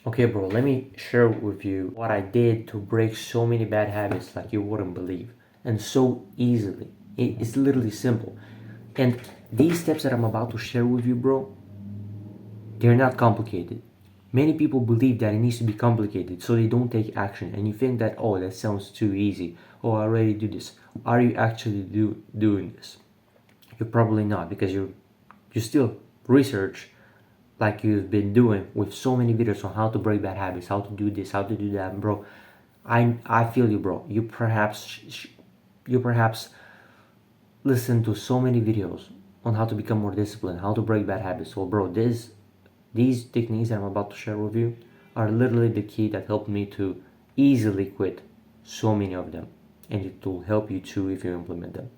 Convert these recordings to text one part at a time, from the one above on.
Okay, bro, let me share with you what I did to break so many bad habits like you wouldn't believe. And so easily. It's literally simple. And these steps that I'm about to share with you, bro, they're not complicated. Many people believe that it needs to be complicated so they don't take action. And you think that, oh, that sounds too easy. Oh, I already do this. Are you actually doing this? You're probably not because you still research like you've been doing with so many videos on how to break bad habits, how to do this, how to do that, bro. I feel you, bro. You perhaps listen to so many videos on how to become more disciplined, how to break bad habits. Well, bro, these techniques that I'm about to share with you are literally the key that helped me to easily quit so many of them, and it will help you too if you implement them.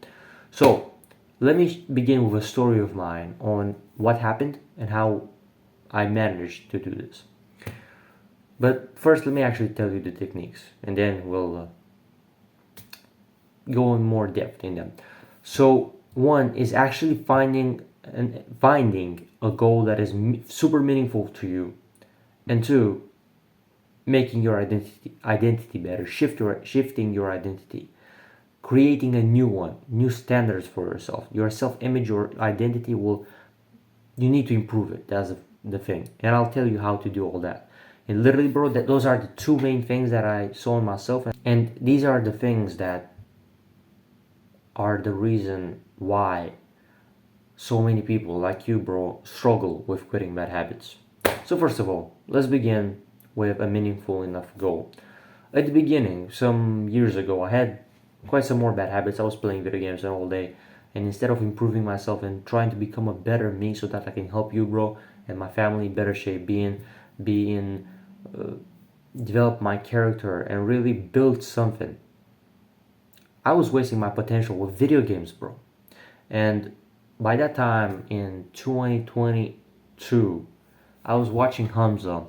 So let me begin with a story of mine on what happened and how I managed to do this. But first, let me actually tell you the techniques, and then we'll go in more depth in them. So one is actually finding a goal that is super meaningful to you, and two, making your identity better, shifting your identity, creating a new one, new standards for yourself. Your self-image, your identity will you need to improve it. That's the thing, and I'll tell you how to do all that. And literally, bro, those are the two main things that I saw in myself, and these are the things that are the reason why so many people like you, bro, struggle with quitting bad habits. So first of all, let's begin with a meaningful enough goal. At the beginning, some years ago, I had quite some more bad habits. I was playing video games all day, and instead of improving myself and trying to become a better me so that I can help you, bro, and my family in better shape, being develop my character and really build something, I was wasting my potential with video games, bro. And by that time in 2022, I was watching Hamza,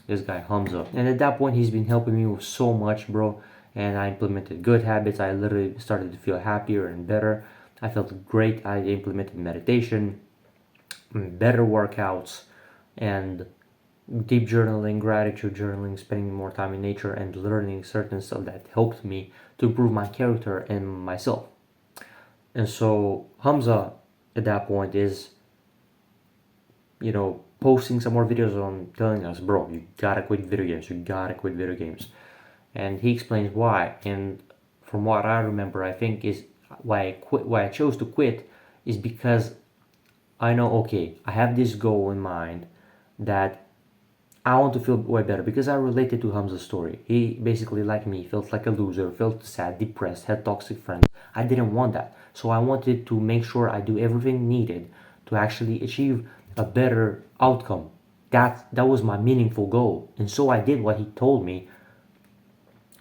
this guy Hamza, and at that point he's been helping me with so much, bro. And I implemented good habits. I literally started to feel happier and better. I felt great. I implemented meditation, better workouts, and deep journaling, gratitude journaling, spending more time in nature, and learning certain stuff that helped me to improve my character and myself. And so Hamza at that point is, posting some more videos on telling us, bro, you gotta quit video games, you gotta quit video games. And he explains why. And from what I remember, I think is why I chose to quit is because I know, okay, I have this goal in mind that I want to feel way better because I related to Hamza's story. He basically, like me, felt like a loser, felt sad, depressed, had toxic friends. I didn't want that. So I wanted to make sure I do everything needed to actually achieve a better outcome. That was my meaningful goal. And so I did what he told me.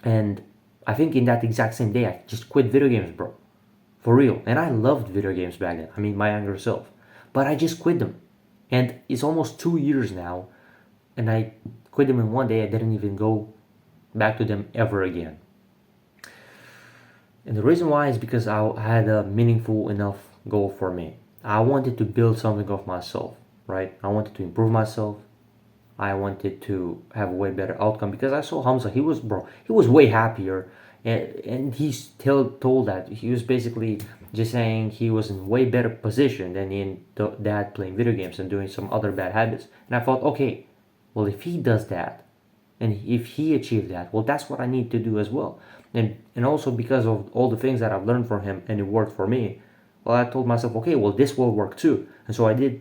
And I think in that exact same day, I just quit video games, bro. For real. And I loved video games back then. I mean, my younger self. But I just quit them. And it's almost 2 years now, and I quit them in one day. I didn't even go back to them ever again. And the reason why is because I had a meaningful enough goal for me. I wanted to build something of myself, right? I wanted to improve myself. I wanted to have a way better outcome because I saw Hamza. He was way happier, and he still told that he was basically just saying he was in way better position than in that playing video games and doing some other bad habits. And I thought, okay, well, if he does that, and if he achieved that, well, that's what I need to do as well. And also because of all the things that I've learned from him and it worked for me, well, I told myself, okay, well, this will work too. And so I did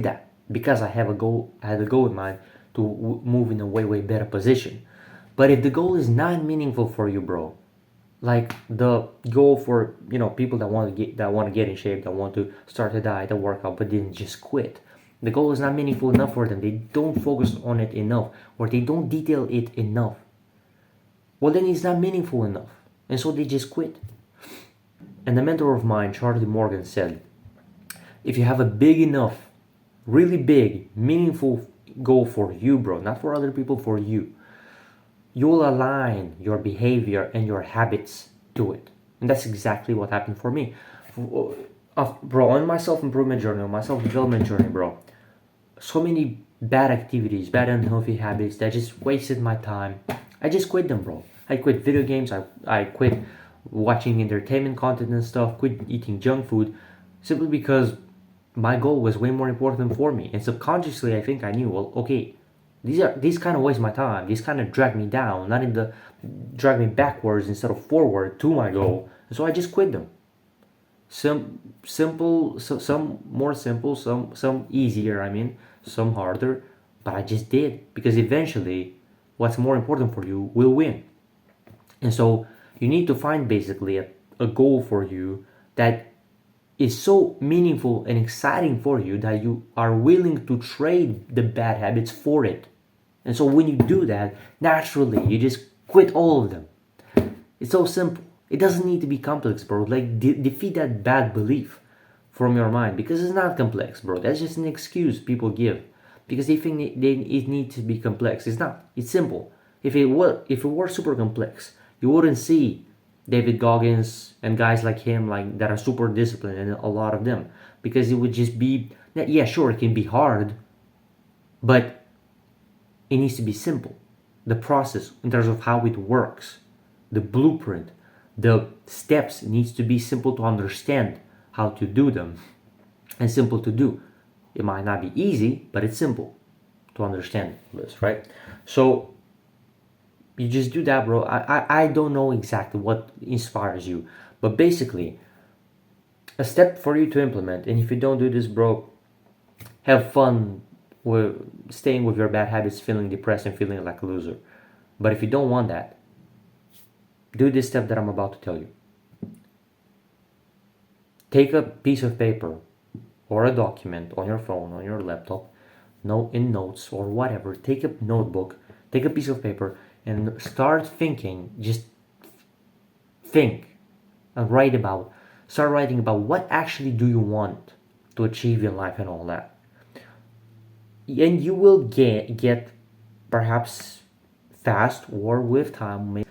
that because I had a goal in mind to move in a way better position. But if the goal is not meaningful for you, bro, like the goal for people that want to get in shape, that want to start a diet, a workout, but then just quit. The goal is not meaningful enough for them. They don't focus on it enough, or they don't detail it enough. Well, then it's not meaningful enough, and so they just quit. And a mentor of mine, Charlie Morgan, said, if you have a big enough, really big, meaningful goal for you, bro, not for other people, for you, you will align your behavior and your habits to it. And that's exactly what happened for me. Bro, on my self improvement journey, on my self development journey, bro, so many bad activities, bad unhealthy habits that just wasted my time, I just quit them, bro. I quit video games. I quit watching entertainment content and stuff. Quit eating junk food, simply because my goal was way more important for me. And subconsciously, I think I knew, well, okay, these kind of waste my time. These kind of drag me down, not in the drag me backwards instead of forward to my goal. And so I just quit them. Some simple, some more simple, some easier. I mean, some harder, but I just did because eventually, what's more important for you will win. And so you need to find basically a goal for you that is so meaningful and exciting for you that you are willing to trade the bad habits for it. And so when you do that, naturally you just quit all of them. It's so simple. It doesn't need to be complex, bro. Like defeat that bad belief from your mind because it's not complex, bro. That's just an excuse people give because they think it needs to be complex. It's not. It's simple. If it were super complex, you wouldn't see David Goggins and guys like him like that are super disciplined and a lot of them because it would just be yeah, sure, it can be hard, but it needs to be simple. The process in terms of how it works, the blueprint, the steps needs to be simple to understand how to do them and simple to do. It might not be easy, but it's simple to understand this, right? So you just do that, bro. I don't know exactly what inspires you, but basically a step for you to implement. And if you don't do this, bro, have fun with staying with your bad habits, feeling depressed and feeling like a loser. But if you don't want that, do this step that I'm about to tell you. Take a piece of paper or a document on your phone, on your laptop, in notes or whatever. Take a notebook, take a piece of paper, and start thinking. Just think and start writing about what actually do you want to achieve in life and all that. And you will get perhaps fast or with time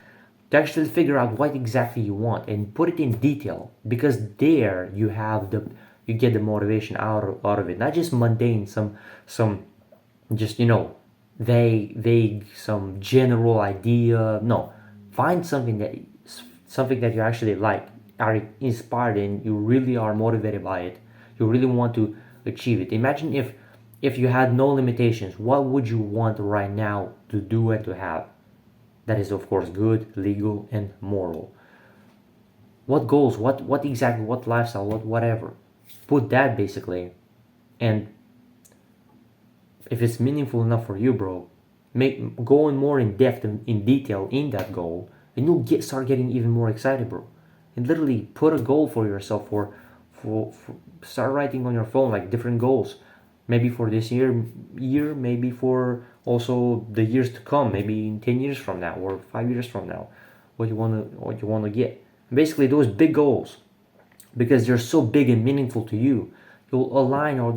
to actually figure out what exactly you want and put it in detail because there you get the motivation out of it, not just mundane, some just vague some general idea. No, find something that you actually like, are inspired and you really are motivated by it. You really want to achieve it. Imagine if you had no limitations, what would you want right now to do and to have? That is, of course, good, legal, and moral. What goals? What exactly? What lifestyle? Whatever. Put that basically, and if it's meaningful enough for you, bro, go in more in depth and in detail in that goal, and you'll start getting even more excited, bro. And literally put a goal for yourself, for start writing on your phone like different goals, maybe for this year, maybe for also the years to come, maybe in 10 years from now or 5 years from now, what you want to get. Basically, those big goals, because they're so big and meaningful to you, you'll align all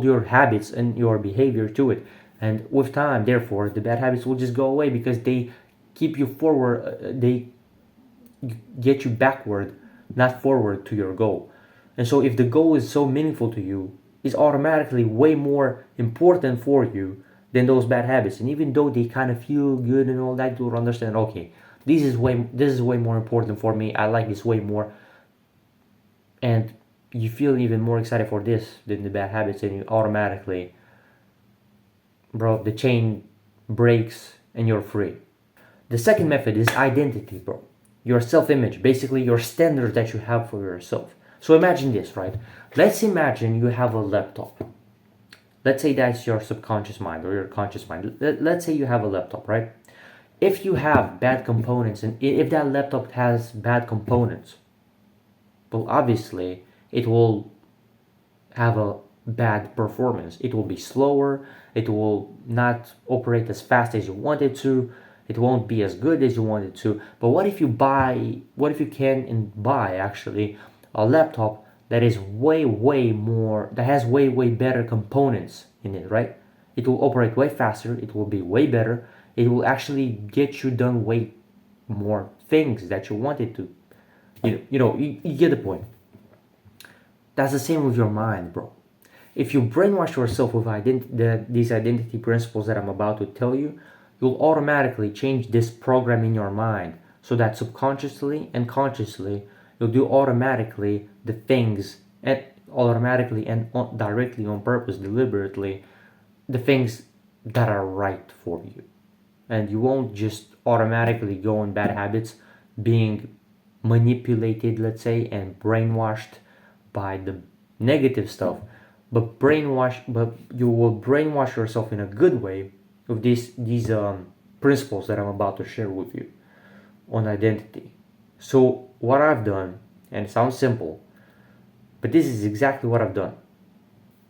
your habits and your behavior to it. And with time, therefore, the bad habits will just go away because they keep you forward. They get you backward, not forward to your goal. And so, if the goal is so meaningful to you, it's automatically way more important for you than those bad habits. And even though they kind of feel good and all that, you'll understand. Okay, this is way more important for me. I like this way more, and you feel even more excited for this than the bad habits, and you automatically, bro, the chain breaks and you're free. The second method is identity, bro. Your self-image, basically your standards that you have for yourself. So imagine this, right? Let's imagine you have a laptop. Let's say that's your subconscious mind or your conscious mind. Let's say you have a laptop, right? If you have bad components and if that laptop has bad components, well, obviously it will have a bad performance. It will be slower. It will not operate as fast as you want it to. It won't be as good as you want it to. But what if you can and buy actually a laptop that is way more, that has way better components in it, right? It will operate way faster. It will be way better. It will actually get you done way more things that you wanted to. You get the point. That's the same with your mind, bro. If you brainwash yourself with these identity principles that I'm about to tell you, you'll automatically change this program in your mind so that subconsciously and consciously you'll do automatically the things, and automatically and directly, on purpose, deliberately, the things that are right for you. And you won't just automatically go in bad habits, being manipulated, let's say, and brainwashed by the negative stuff, but you will brainwash yourself in a good way with these principles that I'm about to share with you on identity. So what I've done, and it sounds simple, but this is exactly what I've done.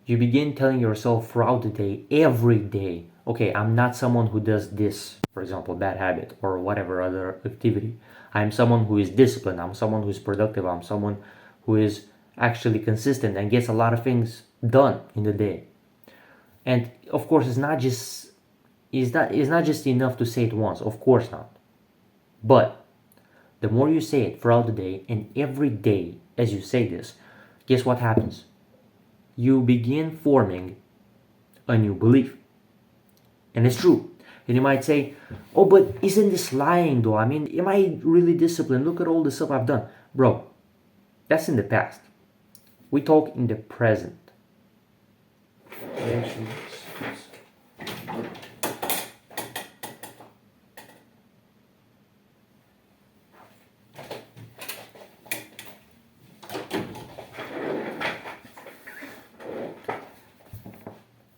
You begin telling yourself throughout the day, every day, okay, I'm not someone who does this, for example, bad habit or whatever other activity. I'm someone who is disciplined. I'm someone who is productive. I'm someone who is actually consistent and gets a lot of things done in the day. And of course, it's not just enough to say it once. Of course not. But the more you say it throughout the day, and every day as you say this, guess what happens? You begin forming a new belief. And it's true. And you might say, oh, but isn't this lying though? I mean, am I really disciplined? Look at all the stuff I've done. Bro, that's in the past. We talk in the present.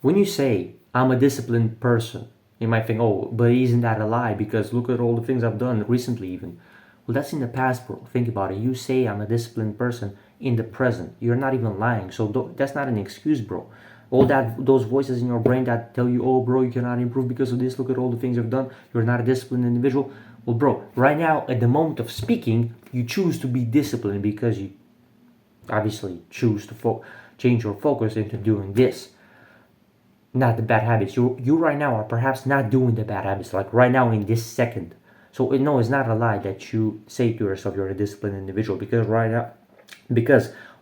When you say, I'm a disciplined person, you might think, oh, but isn't that a lie? Because look at all the things I've done recently even. Well, that's in the past, bro. Think about it. You say I'm a disciplined person in the present. You're not even lying. So that's not an excuse, bro. All those voices in your brain that tell you, oh, bro, you cannot improve because of this. Look at all the things you've done. You're not a disciplined individual. Well, bro, right now, at the moment of speaking, you choose to be disciplined because you obviously choose to change your focus into doing this. Not the bad habits. You right now are perhaps not doing the bad habits, like right now in this second. So no, it's not a lie that you say to yourself you're a disciplined individual, because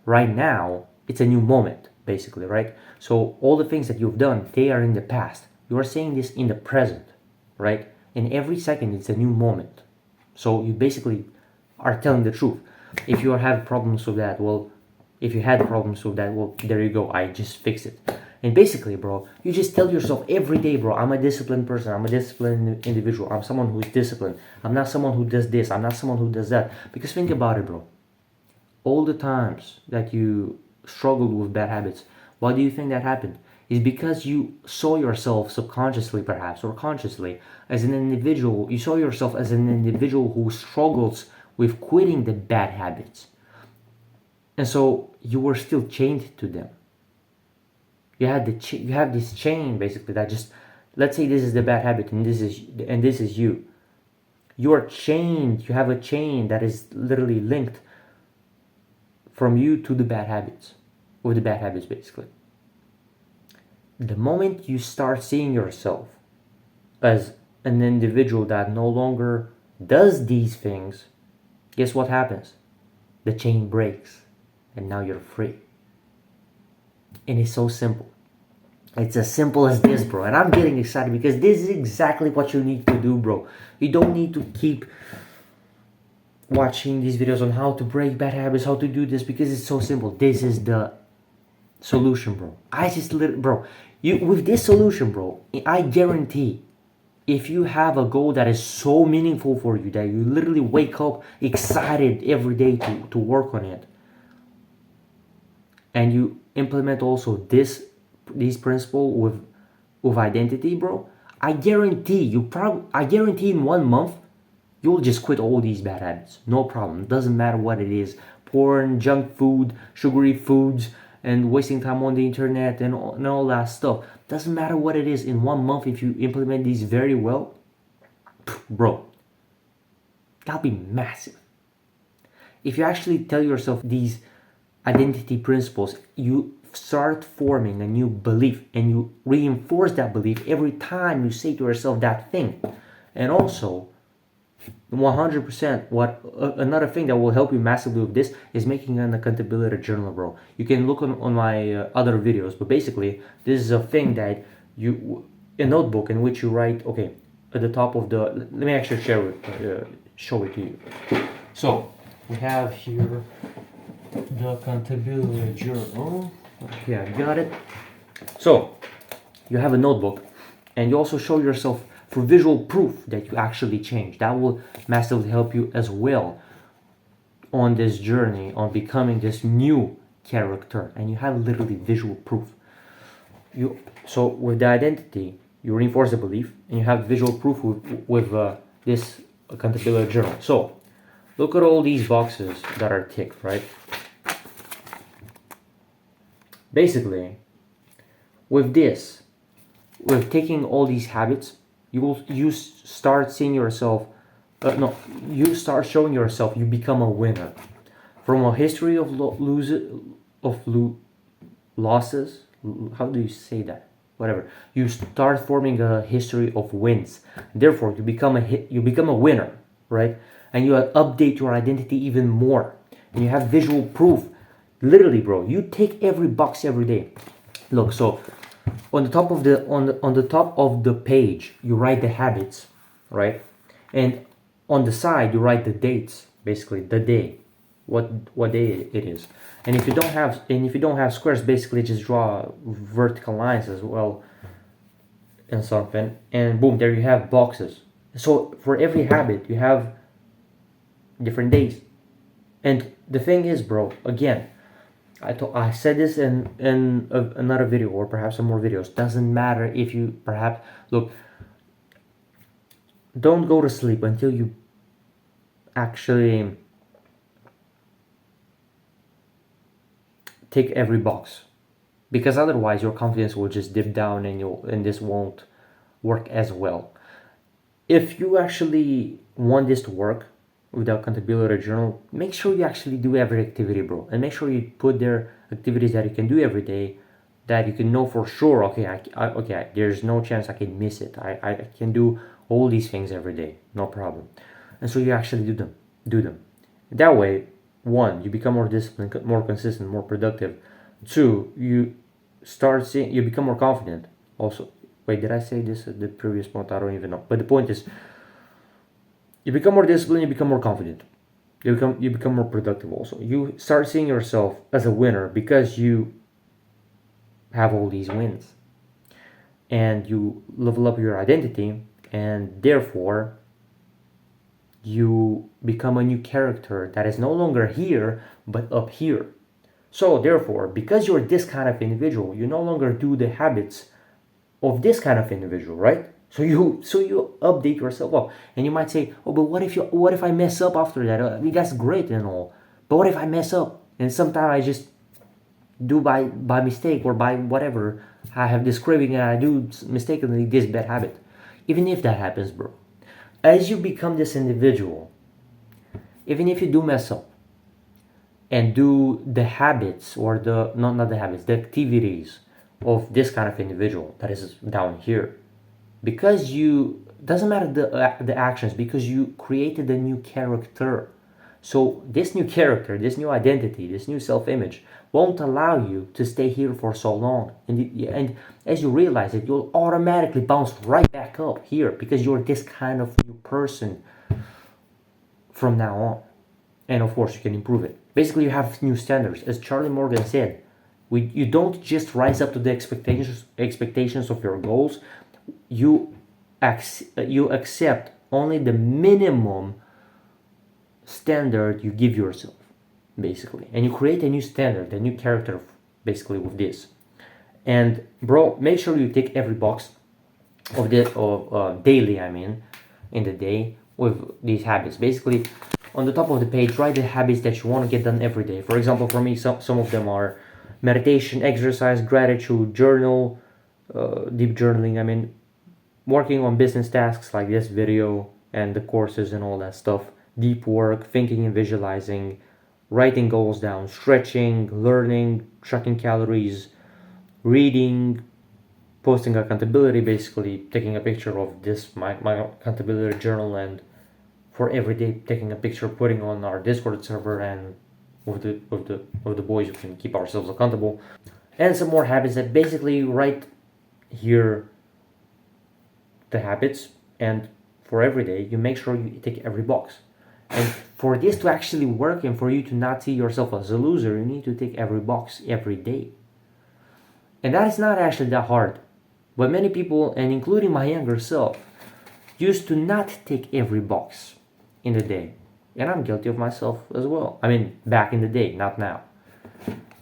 right now it's a new moment, basically, right? So all the things that you've done, they are in the past. You are saying this in the present, right? And every second it's a new moment. So you basically are telling the truth. If you have problems with that, well, there you go. I just fixed it. And basically, bro, you just tell yourself every day, bro, I'm a disciplined person. I'm a disciplined individual. I'm someone who is disciplined. I'm not someone who does this. I'm not someone who does that. Because think about it, bro. All the times that you struggled with bad habits, why do you think that happened? It's because you saw yourself subconsciously, perhaps, or consciously, as an individual. You saw yourself as an individual who struggles with quitting the bad habits. And so you were still chained to them. You have this chain, basically, that just, let's say this is the bad habit and this is you. You are chained. You have a chain that is literally linked from you to the bad habits, or the bad habits, basically. The moment you start seeing yourself as an individual that no longer does these things, guess what happens? The chain breaks and now you're free. And it's so simple. It's as simple as this, bro. And I'm getting excited because this is exactly what you need to do, bro. You don't need to keep watching these videos on how to break bad habits, how to do this, because it's so simple. This is the solution, bro. With this solution, bro, I guarantee, if you have a goal that is so meaningful for you, that you literally wake up excited every day to work on it, and you implement also these principle with identity, bro, I guarantee in 1 month you'll just quit all these bad habits. No problem. It doesn't matter what it is. Porn, junk food, sugary foods, and wasting time on the internet and all that stuff. Doesn't matter what it is. In 1 month, if you implement these very well, bro, that'll be massive. If you actually tell yourself these identity principles, you start forming a new belief, and you reinforce that belief every time you say to yourself that thing. And also, 100%. What another thing that will help you massively with this is making an accountability journal, bro. You can look on my other videos, but basically this is a thing that a notebook in which you write. Okay, at the top of the, let me actually show it to you. So we have here the accountability journal. Yeah, I got it. So you have a notebook, and you also show yourself for visual proof that you actually changed. That will massively help you as well on this journey on becoming this new character, and you have literally visual proof. So with the identity, you reinforce the belief, and you have visual proof with this accountability journal. So look at all these boxes that are ticked, right? Basically, with this, with taking all these habits, you start seeing yourself. You start showing yourself. You become a winner. From a history of losses. How do you say that? Whatever. You start forming a history of wins. Therefore, you become a winner, right? And you update your identity even more. And you have visual proof. Literally, bro. You take every box every day. Look, so on the top of the page you write the habits, right? And on the side you write the dates, basically the day, what day it is. And if you don't have squares, basically just draw vertical lines as well and something, and boom, there you have boxes. So for every habit you have different days. And the thing is, bro, again, I said this in another video, or perhaps some more videos. Doesn't matter if you perhaps look. Don't go to sleep until you actually tick every box, because otherwise your confidence will just dip down, and this won't work as well. If you actually want this to work with the accountability journal, make sure you actually do every activity, bro, and make sure you put there activities that you can do every day, that you can know for sure. Okay, okay, there's no chance I can miss it. I can do all these things every day, no problem. And so you actually do them. That way, one, you become more disciplined, more consistent, more productive. Two, you become more confident. Also, wait, did I say this at the previous point? I don't even know. But the point is, you become more disciplined, you become more confident, you become more productive. Also, you start seeing yourself as a winner because you have all these wins, and you level up your identity, and therefore you become a new character that is no longer here but up here. So therefore, because you're this kind of individual, you no longer do the habits of this kind of individual, right? So you update yourself up, and you might say, "Oh, but what if I mess up after that? I mean, that's great and all, but what if I mess up and sometimes I just do by mistake, or by whatever, I have this craving and I do mistakenly this bad habit." Even if that happens, bro, as you become this individual, even if you do mess up and do the habits, or the not the habits, the activities of this kind of individual that is down here, because you doesn't matter the actions, because you created a new character. So this new character, this new identity, this new self-image won't allow you to stay here for so long, and as you realize it, you'll automatically bounce right back up here, because you're this kind of new person from now on. And of course you can improve it. Basically, you have new standards. As Charlie Morgan said, you don't just rise up to the expectations of your goals. You accept only the minimum standard you give yourself, basically, and you create a new standard, a new character, basically, with this. And bro, make sure you tick every box of daily, I mean, in the day, with these habits. Basically, on the top of the page, write the habits that you want to get done every day. For example, for me, some of them are meditation, exercise, gratitude, journal, deep journaling. I mean, working on business tasks like this video and the courses and all that stuff, deep work, thinking and visualizing, writing goals down, stretching, learning, tracking calories, reading, posting accountability, basically taking a picture of this my accountability journal, and for every day taking a picture, putting on our Discord server, and with the boys we can keep ourselves accountable. And some more habits that basically write here the habits, and for every day you make sure you tick every box. And for this to actually work and for you to not see yourself as a loser, you need to tick every box every day. And that is not actually that hard. But many people, and including my younger self, used to not tick every box in the day. And I'm guilty of myself as well. I mean, back in the day, not now.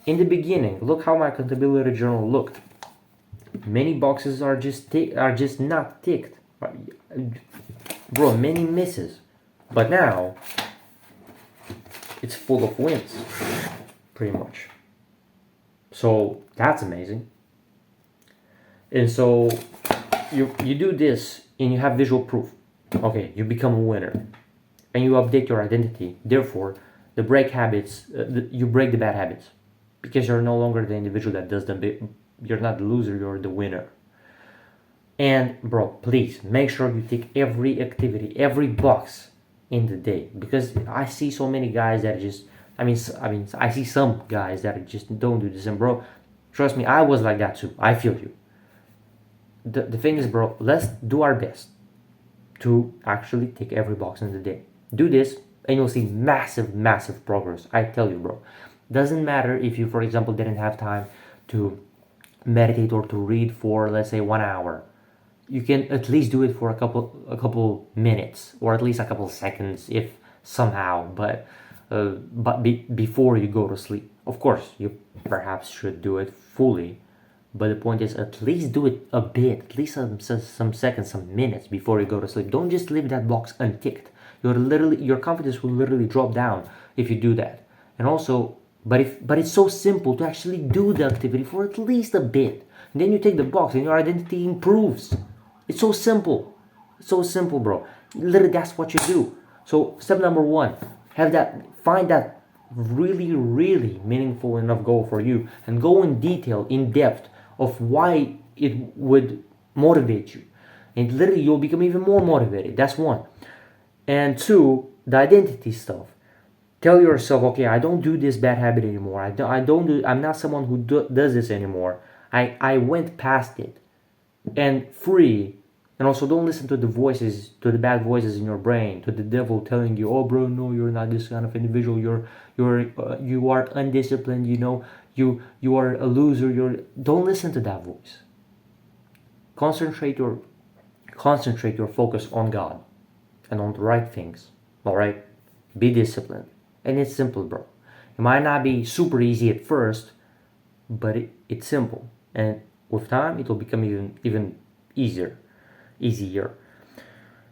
In the beginning, look how my accountability journal looked. Many boxes are just not ticked. Bro, many misses. But now, it's full of wins, pretty much. So that's amazing. And so you do this and you have visual proof. Okay, you become a winner, and you update your identity. Therefore, you break the bad habits, because you're no longer the individual that does them. You're not the loser. You're the winner. And bro, please make sure you tick every activity, every box in the day, because I see so many guys that just. I see some guys that just don't do this, and bro, trust me, I was like that too. I feel you. The thing is, bro, let's do our best to actually tick every box in the day. Do this, and you'll see massive progress. I tell you, bro. Doesn't matter if you, for example, didn't have time to meditate or to read for, let's say, 1 hour. You can at least do it for a couple minutes, or at least a couple seconds, if somehow. But before you go to sleep, of course, you perhaps should do it fully. But the point is, at least do it a bit, at least some seconds, some minutes before you go to sleep. Don't just leave that box unticked. Your confidence will literally drop down if you do that. And also, but it's so simple to actually do the activity for at least a bit. And then you take the box and your identity improves. It's so simple. It's so simple, bro. Literally, that's what you do. So step number 1, find that really meaningful enough goal for you, and go in detail, in depth, of why it would motivate you. And literally, you'll become even more motivated. That's 1. And 2, the identity stuff. Tell yourself, okay, I don't do this bad habit anymore. I'm not someone who does this anymore. I went past it. And free. And also, don't listen to the bad voices in your brain, to the devil telling you, oh bro, no, you're not this kind of individual. You are undisciplined. You are a loser. Don't listen to that voice. Concentrate your focus on God and on the right things. All right, be disciplined, and it's simple, bro. It might not be super easy at first, but it's simple, and with time, it will become even easier.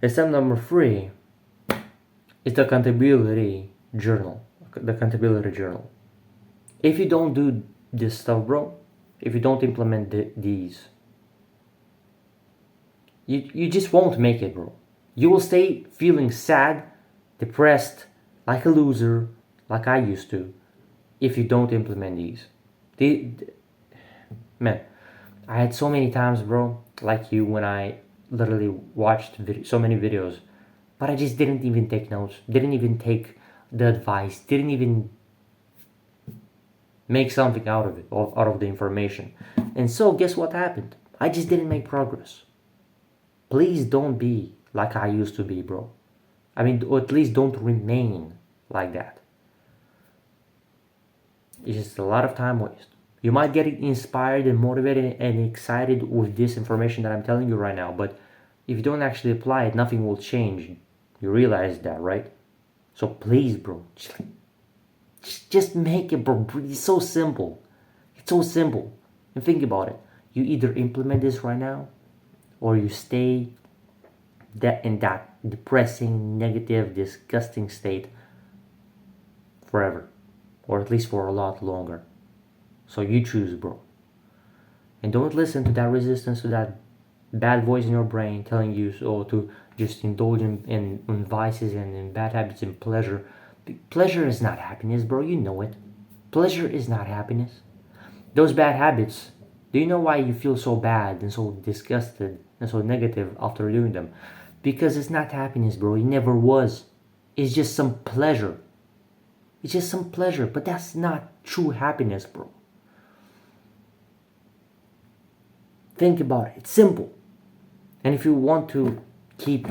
And step number 3 is the accountability journal. If you don't do this stuff, bro, if you don't implement these, you just won't make it, bro. You will stay feeling sad, depressed, like a loser, like I used to, if you don't implement these. Man, I had so many times, bro, like you, when I literally watched so many videos, but I just didn't even take notes, didn't even take the advice, didn't even make something out of it, out of the information. And so, guess what happened? I just didn't make progress. Please don't be like I used to be, bro. Or at least don't remain like that. It's just a lot of time waste. You might get inspired and motivated and excited with this information that I'm telling you right now, but if you don't actually apply it, nothing will change. You realize that, right? So please, bro, just make it, bro. It's so simple. It's so simple. And think about it. You either implement this right now, or you stay in that depressing, negative, disgusting state forever, or at least for a lot longer. So you choose, bro. And don't listen to that resistance, to that bad voice in your brain telling you to just indulge in vices and in bad habits and pleasure. Pleasure is not happiness, bro. You know it. Pleasure is not happiness. Those bad habits, do you know why you feel so bad and so disgusted and so negative after doing them? Because it's not happiness, bro. It never was. is just some pleasure. It's just some pleasure, but that's not true happiness, bro. Think about it. It's simple. And if you want to keep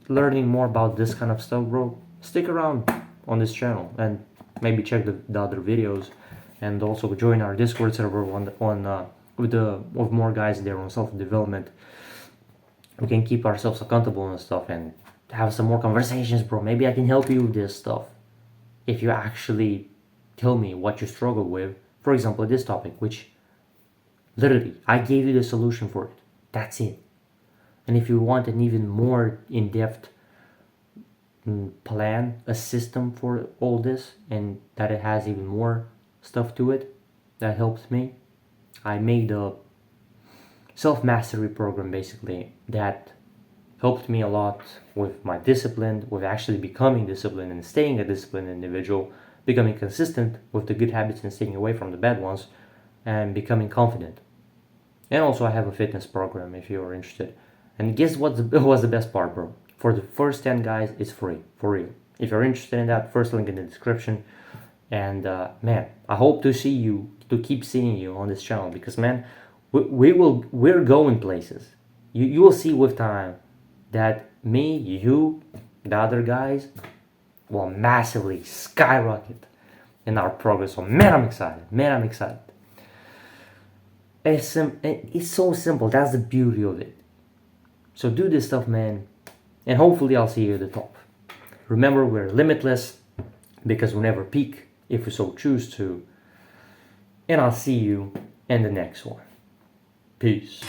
learning more about this kind of stuff, bro, stick around on this channel and maybe check the other videos, and also join our Discord server with more guys there on self-development. We can keep ourselves accountable and stuff and have some more conversations, bro. Maybe I can help you with this stuff if you actually tell me what you struggle with. For example, this topic, which literally I gave you the solution for it. That's it. And if you want an even more in-depth plan, a system for all this, and that it has even more stuff to it that helps me, I made a self-mastery program basically that helped me a lot with my discipline, with actually becoming disciplined and staying a disciplined individual, becoming consistent with the good habits and staying away from the bad ones, and becoming confident. And also I have a fitness program if you're interested. And guess what was the best part, bro? For the first 10 guys, it's free, for real. If you're interested in that, first link in the description. And man, I hope to keep seeing you on this channel, because man, we're going places. You will see with time that me, you, the other guys will massively skyrocket in our progress. So man, I'm excited. Man, I'm excited. It's so simple. That's the beauty of it. So do this stuff, man, and hopefully I'll see you at the top. Remember, we're limitless because we never peak if we so choose to. And I'll see you in the next one. Peace.